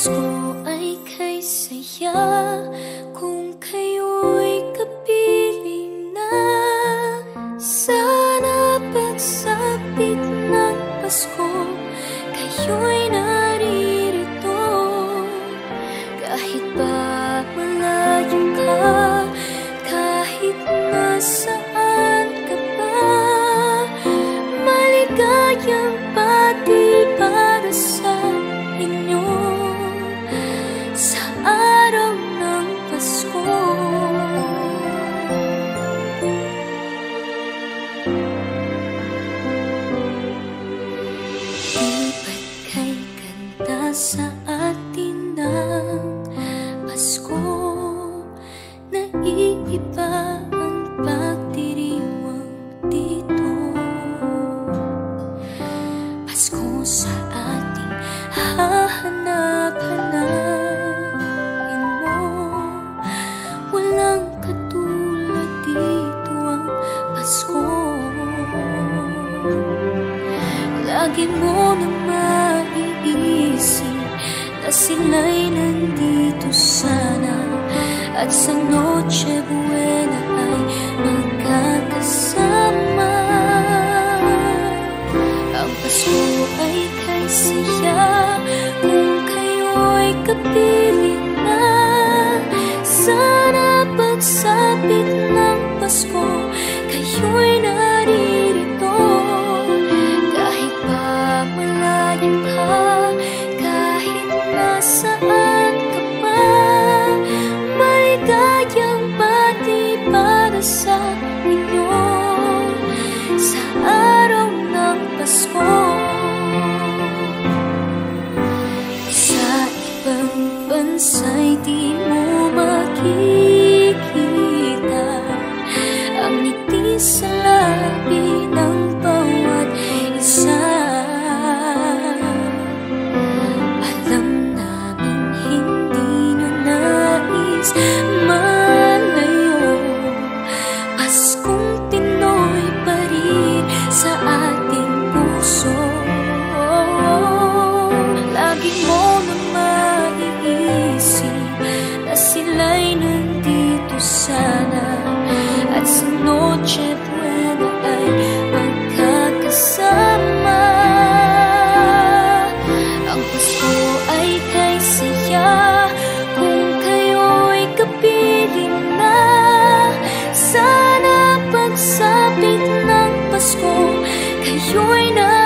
Pasko ay kay saya kung kayo'y kapiling na. Sana pagsapit ng Pasko, kayo'y naririto. Kahit pa malayo ka, kahit nasaan ka pa, maligayang pati para sa inyo sa araw ng Pasko. Di ba't kay ganda sa atin ng Pasko, naiiba ang pagdiriwang dito. Pasko sa ating hahanap-hanapin mo, walang katulad dito ang Pasko. Lagi mo na maiisip na sila'y nandito sana, at sa Noche Buena ay magkakasama. Ang Pasko ay kay saya kung kayo'y kapiling na. Sana pagsapit ng Pasko, kayo'y naririto. Kahit pa malayo ka, kahit nasaan ka pa, maligayang pati para sa inyo sa araw ng Pasko. Sa ibang bansa'y di mo makikita ang ngiti sa labi ng bawat isa. Alam namin hindi nyo nais malayo, Paskong Pinoy pa rin sa ating puso. Lagi mo na maiisip na sila'y nandito sana, at sa Noche Buena ay magkakasama. Ang Pasko ay kay saya kung kayo'y kapiling na. Sana pagsapit ng Pasko, kayo'y na